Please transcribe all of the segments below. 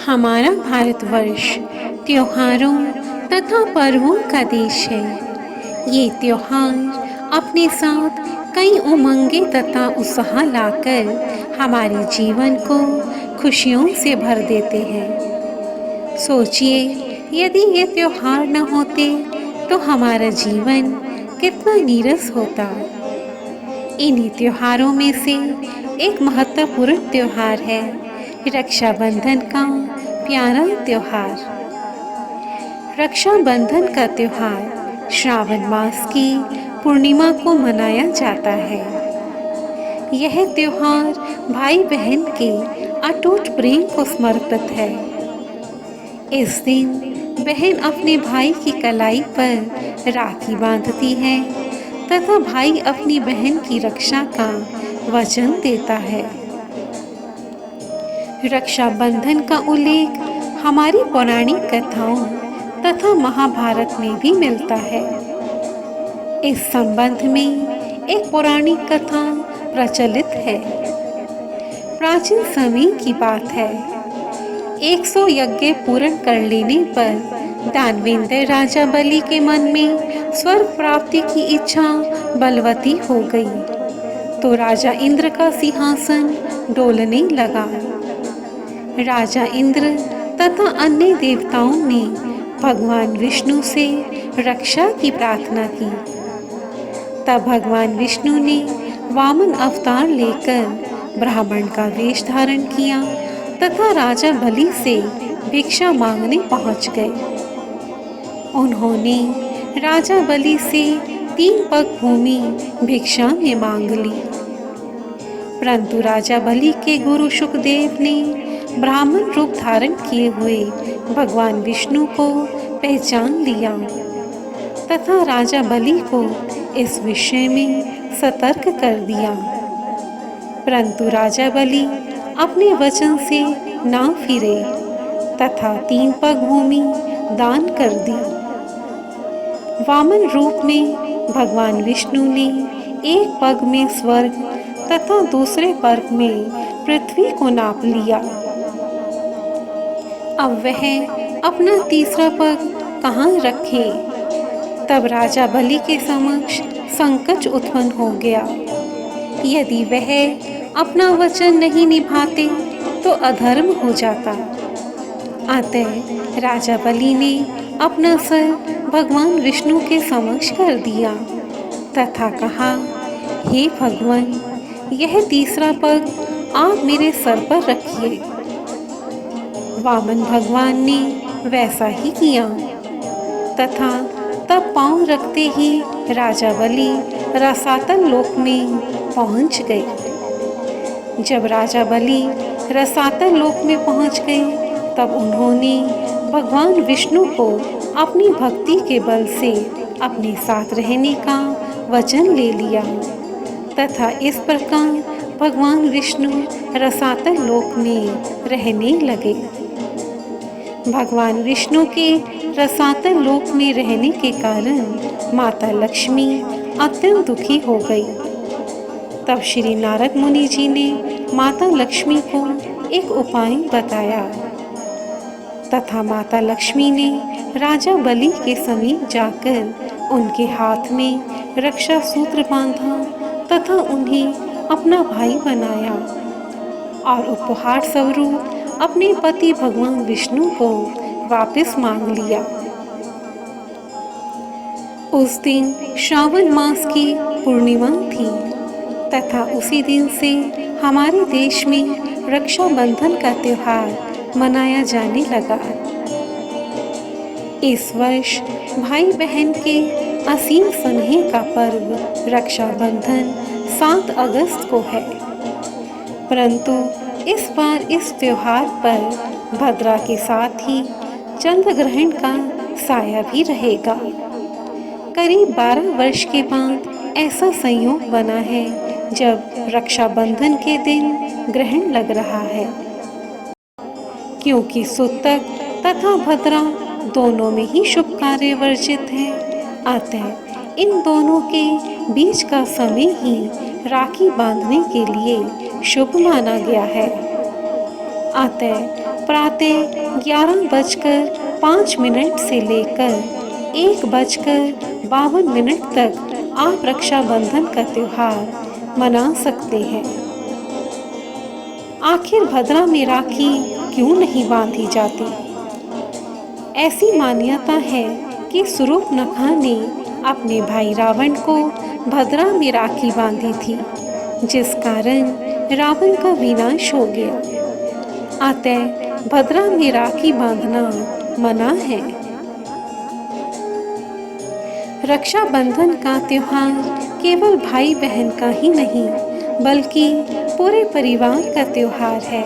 हमारा भारतवर्ष त्योहारों तथा पर्वों का देश है। ये त्योहार अपने साथ कई उमंगे तथा उत्साह लाकर हमारे जीवन को खुशियों से भर देते हैं। सोचिए, यदि ये त्योहार न होते तो हमारा जीवन कितना नीरस होता। इन्हीं त्योहारों में से एक महत्वपूर्ण त्योहार है रक्षाबंधन का प्यारा त्योहार। रक्षाबंधन का त्योहार श्रावण मास की पूर्णिमा को मनाया जाता है। यह त्योहार भाई बहन के अटूट प्रेम को समर्पित है। इस दिन बहन अपने भाई की कलाई पर राखी बांधती है तथा भाई अपनी बहन की रक्षा का वचन देता है। रक्षाबंधन का उल्लेख हमारी पौराणिक कथाओं तथा महाभारत में भी मिलता है। इस संबंध में एक पौराणिक कथा प्रचलित है। प्राचीन समय की बात है। 100 यज्ञ पूर्ण कर लेने पर दानवेंद्र राजा बलि के मन में स्वर्ग प्राप्ति की इच्छा बलवती हो गई तो राजा इंद्र का सिंहासन डोलने लगा। राजा इंद्र तथा अन्य देवताओं ने भगवान विष्णु से रक्षा की प्रार्थना की। तब भगवान विष्णु ने वामन अवतार लेकर ब्राह्मण का वेश धारण किया तथा राजा बलि से भिक्षा मांगने पहुंच गए। उन्होंने राजा बलि से 3 पग भूमि भिक्षा में मांग ली, परंतु राजा बलि के गुरु शुकदेव ने ब्राह्मण रूप धारण किए हुए भगवान विष्णु को पहचान लिया तथा राजा बलि को इस विषय में सतर्क कर दिया, परंतु राजा बलि अपने वचन से ना फिरे तथा 3 पग भूमि दान कर दी। वामन रूप में भगवान विष्णु ने एक पग में स्वर्ग तथा दूसरे पग में पृथ्वी को नाप लिया। अब वह अपना तीसरा पग कहाँ रखे? तब राजा बलि के समक्ष संकट उत्पन्न हो गया। यदि वह अपना वचन नहीं निभाते तो अधर्म हो जाता। अतः राजा बलि ने अपना सर भगवान विष्णु के समक्ष कर दिया तथा कहा, हे भगवान, यह तीसरा पग आप मेरे सर पर रखिए। वामन भगवान ने वैसा ही किया तथा तब पांव रखते ही राजा बलि रसातल लोक में पहुंच गए। जब राजा बलि रसातल लोक में पहुंच गए तब उन्होंने भगवान विष्णु को अपनी भक्ति के बल से अपने साथ रहने का वचन ले लिया तथा इस प्रकार भगवान विष्णु रसातल लोक में रहने लगे। भगवान विष्णु के रसातल लोक में रहने के कारण माता लक्ष्मी अत्यंत दुखी हो गई। तब श्री नारद मुनि जी ने माता लक्ष्मी को एक उपाय बताया तथा माता लक्ष्मी ने राजा बलि के समीप जाकर उनके हाथ में रक्षा सूत्र बांधा तथा उन्हें अपना भाई बनाया और उपहार स्वरूप अपने पति भगवान विष्णु को वापस मांग लिया। उस दिन श्रावण मास की पूर्णिमा थी तथा उसी दिन से हमारे देश में रक्षाबंधन का त्योहार मनाया जाने लगा। इस वर्ष भाई बहन के असीम स्नेह का पर्व रक्षाबंधन 7 अगस्त को है, परंतु इस बार इस त्योहार पर भद्रा के साथ ही चंद्र ग्रहण का साया भी रहेगा। करीब 12 वर्ष के बाद ऐसा संयोग बना है जब रक्षाबंधन के दिन ग्रहण लग रहा है। क्योंकि सूतक तथा भद्रा दोनों में ही शुभ कार्य वर्जित है, अतः इन दोनों के बीच का समय ही राखी बांधने के लिए शुभ माना गया है। अतः प्रातः 11:05 से लेकर 1:52 तक आप रक्षाबंधन का त्योहार मना सकते हैं। आखिर भद्रा में राखी क्यों नहीं बांधी जाती? ऐसी मान्यता है कि सूर्पनखा ने अपने भाई रावण को भद्रा में राखी बांधी थी, जिस कारण रावण का विनाश हो गया। अतः भद्रा में राखी बांधना मना है। रक्षाबंधन का त्योहार केवल भाई बहन का ही नहीं, बल्कि पूरे परिवार का त्योहार है।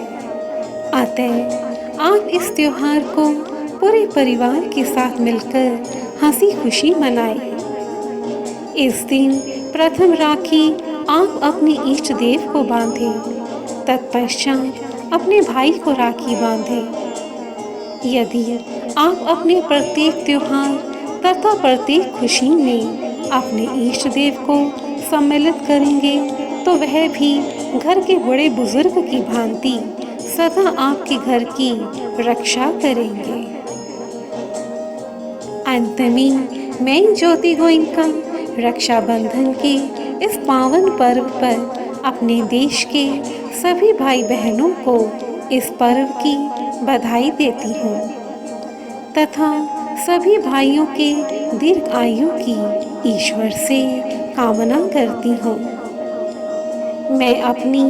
अतः आप इस त्योहार को पूरे परिवार के साथ मिलकर हंसी खुशी मनाएं। इस दिन प्रथम राखी आप अपने इष्ट देव को बांधें, तत्पश्चात अपने भाई को राखी बांधें। यदि आप अपने प्रत्येक त्योहार तथा प्रत्येक खुशी में अपने इष्ट देव को सम्मिलित करेंगे, तो वह भी घर के बड़े बुजुर्ग की भांति सदा आपके घर की रक्षा करेंगे। अंत में मैं ज्योति गोयनका रक्षाबंधन के इस पावन पर्व पर अपने देश के सभी भाई बहनों को इस पर्व की बधाई देती हूँ तथा सभी भाइयों के दीर्घ आयु की ईश्वर से कामना करती हूँ। मैं अपनी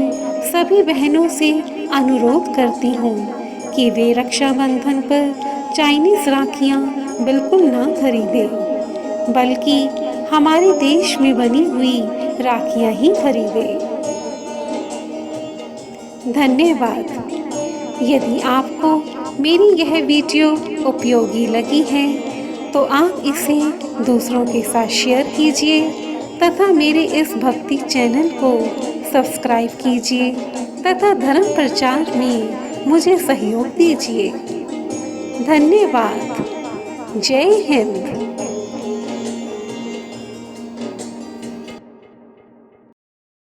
सभी बहनों से अनुरोध करती हूँ कि वे रक्षाबंधन पर चाइनीज राखियाँ बिल्कुल ना खरीदें, बल्कि हमारे देश में बनी हुई राखियाँ ही खरीदें। धन्यवाद। यदि आपको मेरी यह वीडियो उपयोगी लगी है तो आप इसे दूसरों के साथ शेयर कीजिए तथा मेरे इस भक्ति चैनल को सब्सक्राइब कीजिए तथा धर्म प्रचार में मुझे सहयोग दीजिए। धन्यवाद। जय हिंद।